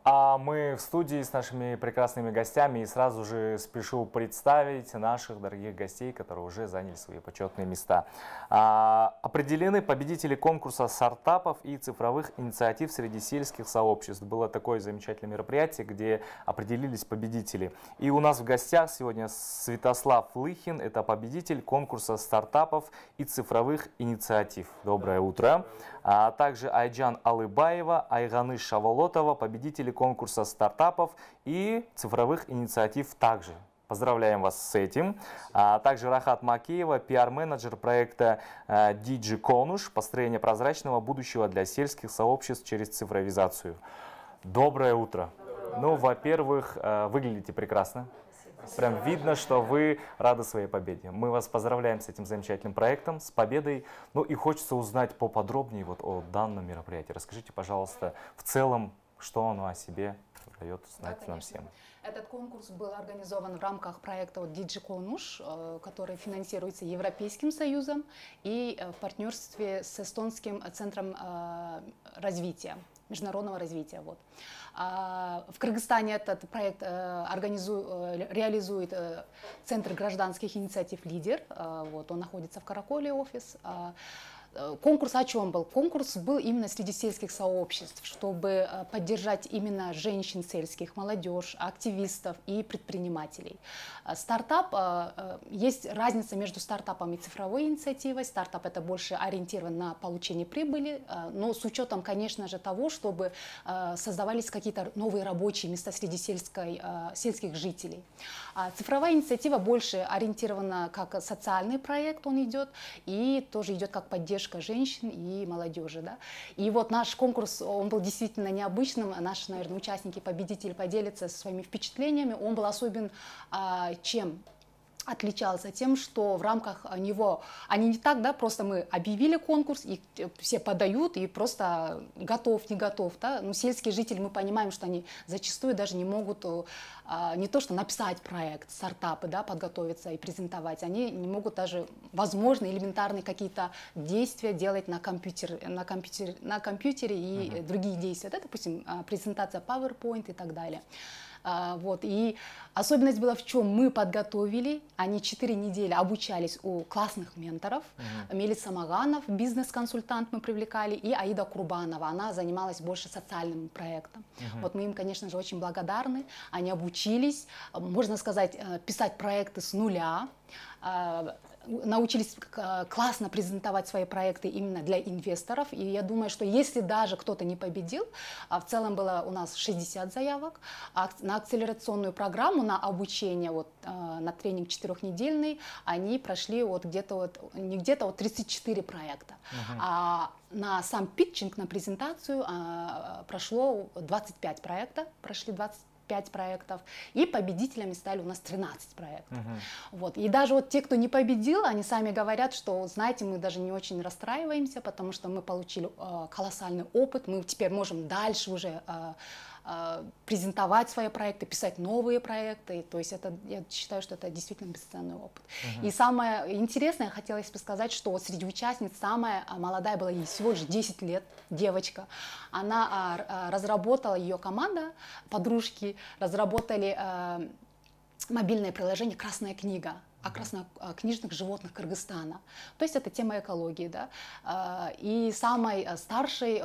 А мы в студии с нашими прекрасными гостями, и сразу же спешу представить наших дорогих гостей, которые уже заняли свои почетные места. Определены победители конкурса стартапов и цифровых инициатив среди сельских сообществ. Было такое замечательное мероприятие, где определились победители. И у нас в гостях сегодня Святослав Лыхин, это победитель конкурса стартапов и цифровых инициатив. Доброе утро. А также Айджан Алыбаева, Айганы Шаволотова, победители конкурса стартапов и цифровых инициатив также. Поздравляем вас с этим. А также Рахат Макеева, пиар-менеджер проекта DigiConus, построение прозрачного будущего для сельских сообществ через цифровизацию. Доброе утро. Ну, во-первых, выглядите прекрасно. Прям видно, что вы рады своей победе. Мы вас поздравляем с этим замечательным проектом, с победой. Ну и хочется узнать поподробнее вот о данном мероприятии. Расскажите, пожалуйста, в целом, что оно о себе дает знать нам всем. Этот конкурс был организован в рамках проекта DigiConus, который финансируется Европейским Союзом и в партнерстве с Эстонским центром развития, международного развития. Вот. В Кыргызстане этот проект реализует Центр гражданских инициатив «Лидер». Вот, он находится в Караколе, офис. Конкурс о чем был? Конкурс был именно среди сельских сообществ, чтобы поддержать именно женщин сельских, молодежь, активистов и предпринимателей. Стартап, есть разница между стартапом и цифровой инициативой. Стартап — это больше ориентирован на получение прибыли, но с учетом, конечно же, того, чтобы создавались какие-то новые рабочие места среди сельских жителей. Цифровая инициатива больше ориентирована как социальный проект, он идет, и тоже идет как поддержка женщин и молодежи. Да? И вот наш конкурс, он был действительно необычным. Наши, наверное, участники, победители поделятся своими впечатлениями. Он был особен чем? Отличался тем, что в рамках него, они не так, да, просто мы объявили конкурс, и все подают, и просто готов, не готов. Да? Ну, сельские жители, мы понимаем, что они зачастую даже не могут не то что написать проект, стартапы, да, подготовиться и презентовать, они не могут даже, возможно, элементарные какие-то действия делать на компьютере и другие действия, да, допустим, презентация PowerPoint и так далее. Вот. И особенность была в чем? Мы подготовили, они 4 недели обучались у классных менторов. Мелиса Маганов, бизнес-консультант мы привлекали, и Аида Курбанова, она занималась больше социальным проектом. Вот мы им, конечно же, очень благодарны. Они обучились, можно сказать, писать проекты с нуля, научились классно презентовать свои проекты именно для инвесторов. И я думаю, что если даже кто-то не победил, в целом было у нас 60 заявок, на акселерационную программу, на обучение, вот, на тренинг 4-недельный, они прошли вот где-то не где-то 34 проекта. А на сам питчинг, на презентацию прошло 25 проектов, прошли 25 проектов, и победителями стали у нас 13 проектов. Вот. И даже вот те, кто не победил, они сами говорят, что, знаете, мы даже не очень расстраиваемся, потому что мы получили колоссальный опыт, мы теперь можем дальше уже презентовать свои проекты, писать новые проекты. То есть это, я считаю, что это действительно бесценный опыт. И самое интересное, хотелось бы сказать, что вот среди участниц самая молодая была, ей всего лишь 10 лет, девочка. Она разработала, ее команда, подружки, разработали мобильное приложение «Красная книга» о краснокнижных животных Кыргызстана. То есть это тема экологии. Да? И самой старшей,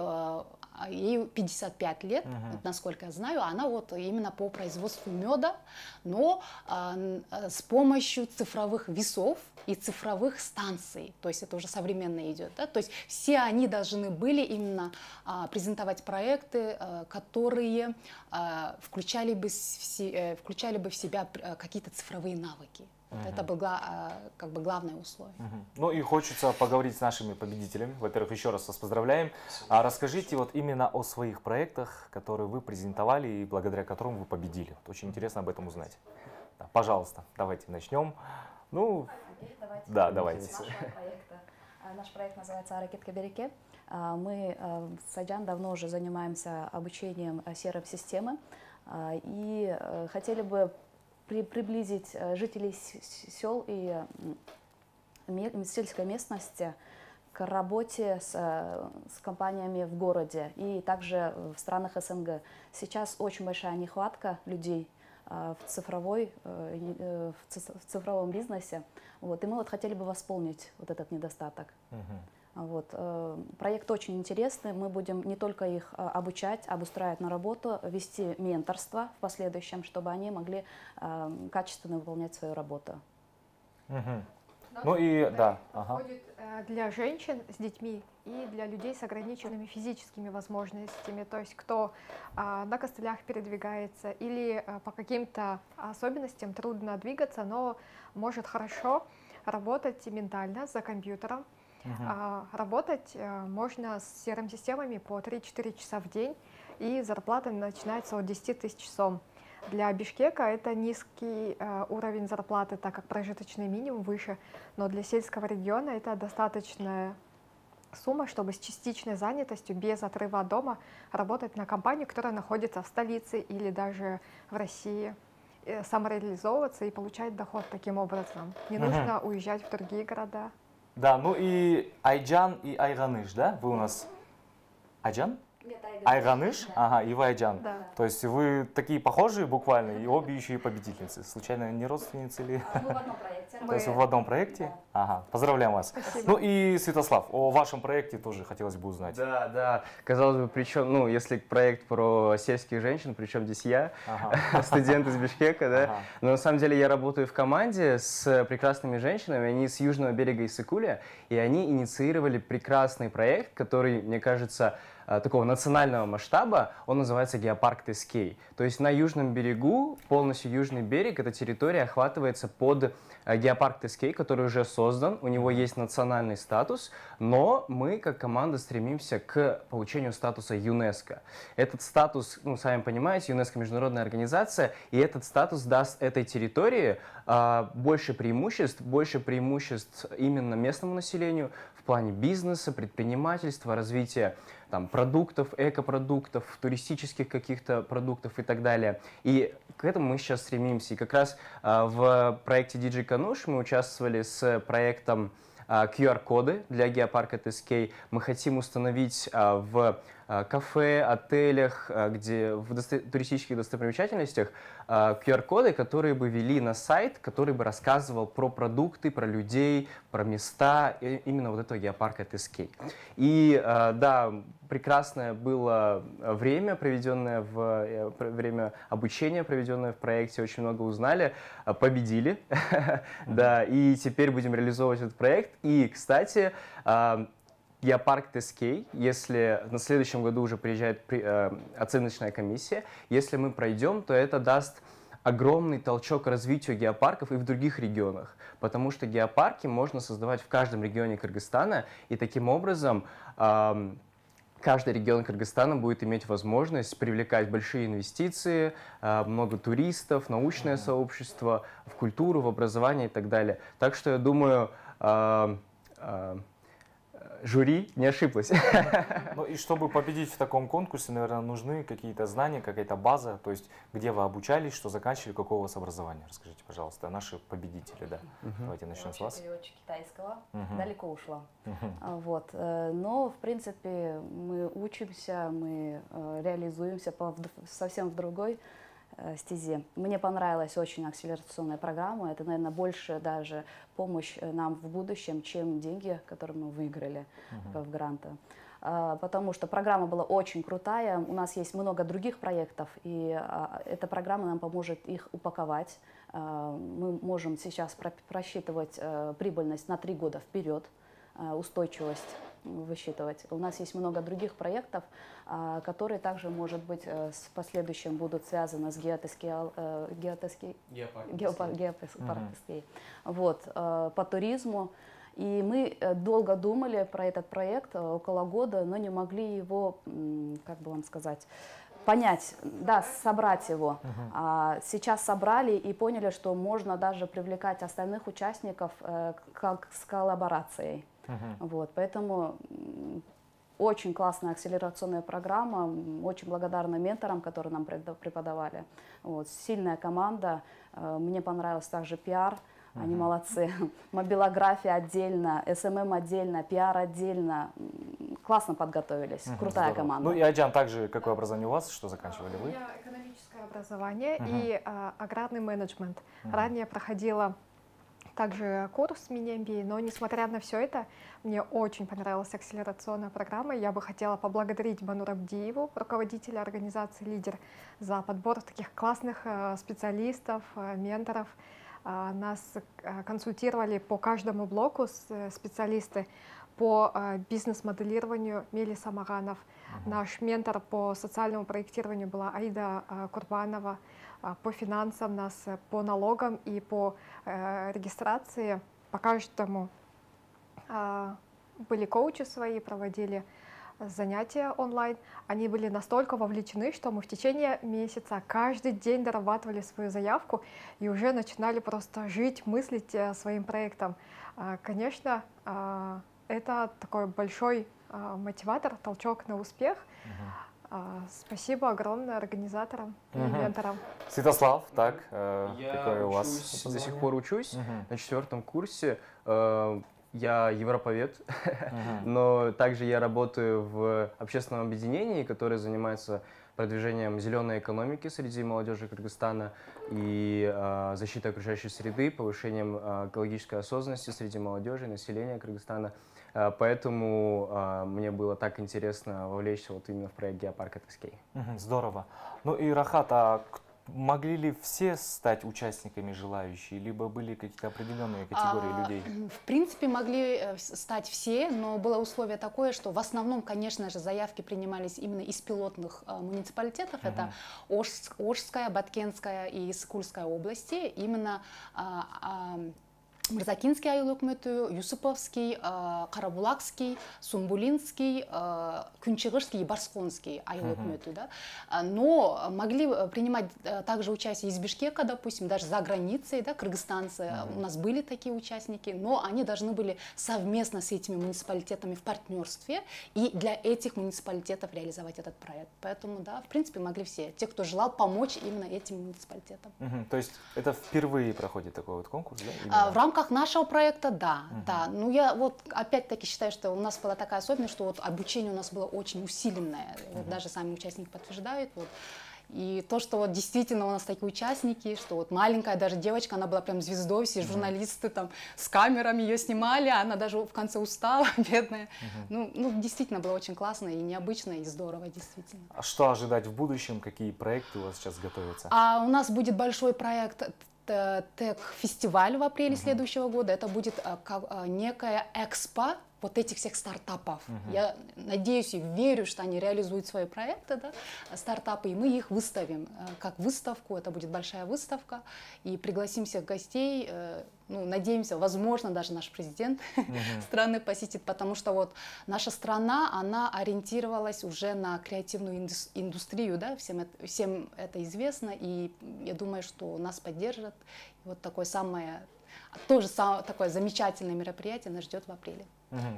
ей 55 лет, насколько я знаю, она вот именно по производству меда, но с помощью цифровых весов и цифровых станций. То есть это уже современно идет. Да? То есть все они должны были именно презентовать проекты, которые включали бы в себя какие-то цифровые навыки. Это было как бы главное условие. Ну и хочется поговорить с нашими победителями. Во-первых, еще раз вас поздравляем. Расскажите вот именно о своих проектах, которые вы презентовали и благодаря которым вы победили. Вот очень интересно об этом узнать. Да, пожалуйста, давайте начнем. Ну, давайте. Наш проект называется «Аракетка Береке». Мы с Айджан давно уже занимаемся обучением CRM-системы и хотели бы приблизить жителей сел и сельской местности к работе с компаниями в городе и также в странах СНГ. Сейчас очень большая нехватка людей в цифровом бизнесе. Вот, и мы вот хотели бы восполнить вот этот недостаток. Вот, проект очень интересный. Мы будем не только их обучать, обустраивать на работу, вести менторство в последующем, чтобы они могли качественно выполнять свою работу. Ну и да. Подходит для женщин с детьми и для людей с ограниченными физическими возможностями, то есть кто на костылях передвигается или по каким-то особенностям трудно двигаться, но может хорошо работать ментально за компьютером. Работать можно с CRM-системами по 3-4 часа в день, и зарплата начинается от 10 тысяч сом. Для Бишкека это низкий уровень зарплаты, так как прожиточный минимум выше, но для сельского региона это достаточная сумма, чтобы с частичной занятостью, без отрыва от дома, работать на компанию, которая находится в столице или даже в России, самореализовываться и получать доход таким образом. Не нужно уезжать в другие города. Да, ну и Айджан и Айганыш, да? Вы у нас... Айджан? Айганыш, ага, и вы Айджан. Да. То есть вы такие похожие буквально, и обе еще и победительницы. Случайно не родственницы или? Мы в одном проекте. То есть в одном проекте? Да. Ага, поздравляем вас. Спасибо. Ну и Святослав, о вашем проекте тоже хотелось бы узнать. Да, да. Казалось бы, причем, ну, если проект про сельских женщин, причем здесь я, студент из Бишкека, да. Но на самом деле я работаю в команде с прекрасными женщинами, они с южного берега Иссык-Куля, и они инициировали прекрасный проект, который, мне кажется, такого национального масштаба, он называется Геопарк Тескей. То есть на южном берегу, полностью южный берег, эта территория охватывается под Геопарк Тескей, который уже создан, у него есть национальный статус, но мы как команда стремимся к получению статуса ЮНЕСКО. Этот статус, ну, сами понимаете, ЮНЕСКО международная организация, и этот статус даст этой территории больше преимуществ именно местному населению в плане бизнеса, предпринимательства, развития там, продуктов, экопродуктов, туристических каких-то продуктов и так далее. И к этому мы сейчас стремимся. И как раз в проекте DJ Kanush мы участвовали с проектом QR-коды для геопарка Тескей. Мы хотим установить в кафе, отелях, где в туристических достопримечательностях QR-коды, которые бы вели на сайт, который бы рассказывал про продукты, про людей, про места именно вот этого геопарка Тескей. И да, прекрасное было время, проведенное время обучения, проведенное в проекте, очень много узнали, победили, да, и теперь будем реализовывать этот проект. И, кстати, Геопарк Тескей, если на следующем году уже приезжает оценочная комиссия, если мы пройдем, то это даст огромный толчок к развитию геопарков и в других регионах, потому что геопарки можно создавать в каждом регионе Кыргызстана, и таким образом каждый регион Кыргызстана будет иметь возможность привлекать большие инвестиции, много туристов, научное сообщество, в культуру, в образование и так далее. Так что я думаю, жюри не ошиблось. Ну и чтобы победить в таком конкурсе, наверное, нужны какие-то знания, какая-то база, то есть где вы обучались, что заканчивали, какого у вас образования. Расскажите, пожалуйста, наши победители, да. Давайте начнем с вас. Переводчик китайского, далеко ушла. Вот. Но, в принципе, мы учимся, мы реализуемся совсем в другой стезе. Мне понравилась очень акселерационная программа. Это, наверное, больше даже помощь нам в будущем, чем деньги, которые мы выиграли в гранты. Потому что программа была очень крутая. У нас есть много других проектов, и эта программа нам поможет их упаковать. Мы можем сейчас просчитывать прибыльность на 3 года вперед, устойчивость высчитывать. У нас есть много других проектов, которые также, может быть, в последующем будут связаны с геопарк Тескей. Вот, по туризму. И мы долго думали про этот проект, около года, но не могли его, как бы вам сказать, понять, да, собрать его. Сейчас собрали и поняли, что можно даже привлекать остальных участников как с коллаборацией. Вот, поэтому очень классная акселерационная программа, очень благодарна менторам, которые нам преподавали. Вот, сильная команда, мне понравился также пиар. Они молодцы. Мобилография отдельно, СММ отдельно, пиар отдельно. Классно подготовились. Крутая команда. Ну и Айджан, также какое образование у вас? Что заканчивали вы? У меня экономическое образование и аграрный менеджмент. Ранее проходила также курс мини-MBA, но несмотря на все это, мне очень понравилась акселерационная программа. Я бы хотела поблагодарить Банур Абдиеву, руководителя организации «Лидер», за подбор таких классных специалистов, менторов. Нас консультировали по каждому блоку специалисты. По бизнес-моделированию Мелиса Маганов. Наш ментор по социальному проектированию была Аида Курбанова. По финансам нас, по налогам и по регистрации, по каждому были коучи свои, проводили занятия онлайн. Они были настолько вовлечены, что мы в течение месяца каждый день дорабатывали свою заявку и уже начинали просто жить, мыслить своим проектом. Конечно, это такой большой мотиватор, толчок на успех. Спасибо огромное организаторам и менторам. Святослав, так, Я какое у вас? до сих пор учусь на 4-м курсе. Я европовед, но также я работаю в общественном объединении, которое занимается продвижением зеленой экономики среди молодежи Кыргызстана и защитой окружающей среды, повышением экологической осознанности среди молодежи и населения Кыргызстана. Поэтому мне было так интересно вовлечься вот именно в проект «Геопарк Атыскей». Здорово. Ну и Рахат, а могли ли все стать участниками желающие, либо были какие-то определенные категории людей? В принципе, могли стать все, но было условие такое, что в основном, конечно же, заявки принимались именно из пилотных муниципалитетов. Это Ошская, Баткенская и Сыкульская области. Именно Мырзакинский айыл өкмөтү, Юсуповский, Карабулакский, Сумбулинский, Кунчыгышский и Барсконский айыл өкмөтү. Да? Но могли принимать также участие из Бишкека, допустим, даже за границей, да, кыргызстанцы. У нас были такие участники, но они должны были совместно с этими муниципалитетами в партнерстве и для этих муниципалитетов реализовать этот проект. Поэтому, да, в принципе, могли все, те, кто желал помочь именно этим муниципалитетам. То есть это впервые проходит такой вот конкурс, да? В рамках нашего проекта, да, да. Ну, я вот опять-таки считаю, что у нас была такая особенность, что вот обучение у нас было очень усиленное. Вот даже сами участники подтверждают. Вот. И то, что вот действительно у нас такие участники, что вот маленькая даже девочка, она была прям звездой, все журналисты там с камерами ее снимали, а она даже в конце устала, бедная. Ну, действительно было очень классно и необычно, и здорово, действительно. А что ожидать в будущем? Какие проекты у вас сейчас готовятся? У нас будет большой проект Тег-фестиваль в апреле следующего года. Это будет некая экспо вот этих всех стартапов. Я надеюсь и верю, что они реализуют свои проекты, да, стартапы, и мы их выставим как выставку. Это будет большая выставка, и пригласим всех гостей. Ну, надеемся, возможно, даже наш президент страны посетит, потому что вот наша страна, она ориентировалась уже на креативную индустрию, да, всем это известно, и я думаю, что нас поддержат. И вот такое такое замечательное мероприятие нас ждет в апреле.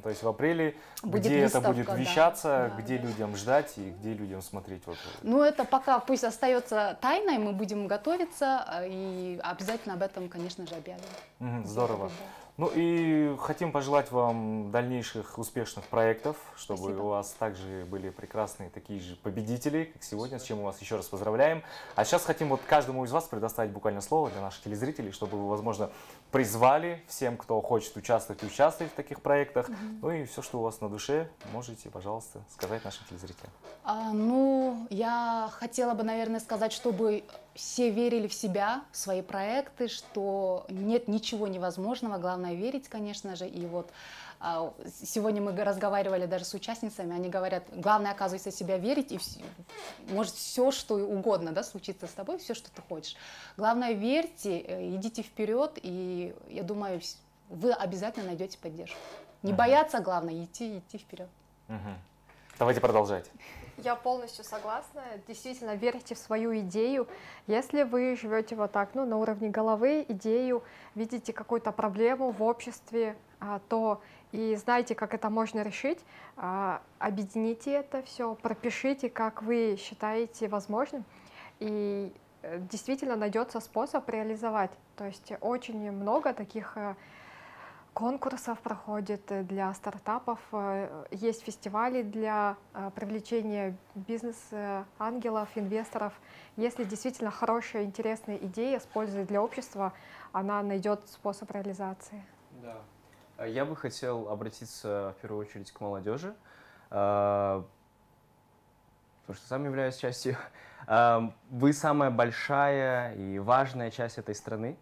То есть в апреле, будет где выставка, это будет вещаться, да, где людям ждать и где людям смотреть? Вот. Ну, это пока пусть остается тайной, мы будем готовиться и обязательно об этом, конечно же, объявим. Здорово. Ну и хотим пожелать вам дальнейших успешных проектов, чтобы Спасибо. у вас также были прекрасные такие же победители, как сегодня, с чем мы вас еще раз поздравляем. А сейчас хотим вот каждому из вас предоставить буквально слово для наших телезрителей, чтобы вы, возможно, призвали всем, кто хочет участвовать в таких проектах. Ну и все, что у вас на душе, можете, пожалуйста, сказать нашим телезрителям. Ну, я хотела бы, наверное, сказать, чтобы все верили в себя, в свои проекты, что нет ничего невозможного, главное верить, конечно же. И вот сегодня мы разговаривали даже с участницами, они говорят, главное, оказывается, в себя верить, и может все, что угодно, да, случится с тобой, все, что ты хочешь. Главное, верьте, идите вперед, и я думаю, вы обязательно найдете поддержку. Не бояться, главное, идти вперед. Давайте продолжать. Я полностью согласна. Действительно, верьте в свою идею. Если вы живете вот так, ну, на уровне головы, идею, видите какую-то проблему в обществе, то и знаете, как это можно решить, объедините это все, пропишите, как вы считаете возможным. И действительно найдется способ реализовать. То есть очень много таких конкурсов проходит для стартапов, есть фестивали для привлечения бизнес-ангелов, инвесторов. Если действительно хорошая, интересная идея с пользой для общества, она найдет способ реализации. Да. Я бы хотел обратиться в первую очередь к молодежи, потому что сам являюсь частью. Вы самая большая и важная часть этой страны.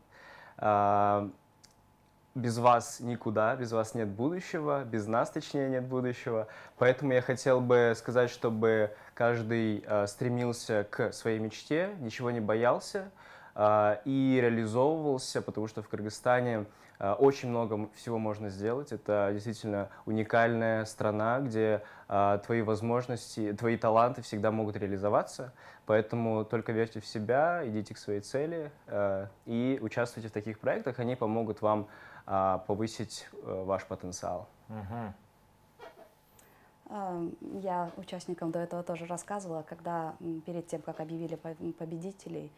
Без вас никуда, без вас нет будущего, без нас, точнее, нет будущего. Поэтому я хотел бы сказать, чтобы каждый стремился к своей мечте, ничего не боялся и реализовывался, потому что в Кыргызстане очень много всего можно сделать. Это действительно уникальная страна, где твои возможности, твои таланты всегда могут реализоваться. Поэтому только верьте в себя, идите к своей цели и участвуйте в таких проектах. Они помогут вам повысить ваш потенциал. Я участникам до этого тоже рассказывала, когда перед тем, как объявили победителей,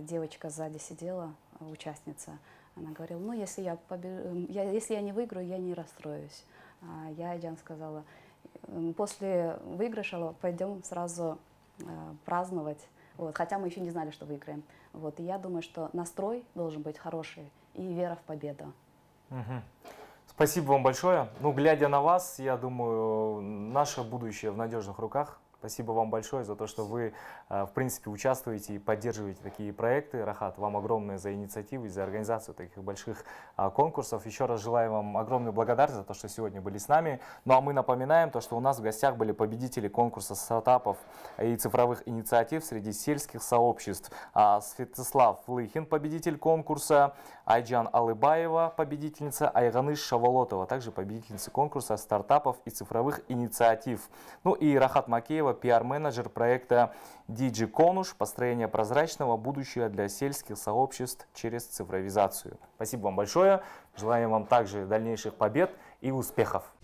девочка сзади сидела, участница, она говорила, ну, если я не выиграю, я не расстроюсь. Я Айджан сказала, после выигрыша пойдем сразу праздновать, вот, хотя мы еще не знали, что выиграем. Вот, и я думаю, что настрой должен быть хороший и вера в победу. Спасибо вам большое. Ну, глядя на вас, я думаю, наше будущее в надежных руках. Спасибо вам большое за то, что вы, в принципе, участвуете и поддерживаете такие проекты. Рахат, вам огромное за инициативу и за организацию таких больших конкурсов. Еще раз желаю вам огромную благодарность за то, что сегодня были с нами. Ну а мы напоминаем, то, что у нас в гостях были победители конкурса стартапов и цифровых инициатив среди сельских сообществ. Святослав Лыхин, победитель конкурса, Айджан Алыбаева, победительница, Айганыш Шаволотова, также победительница конкурса стартапов и цифровых инициатив. Ну и Рахат Макеева, пиар-менеджер проекта DG Конуш, построение прозрачного будущего для сельских сообществ через цифровизацию. Спасибо вам большое. Желаем вам также дальнейших побед и успехов.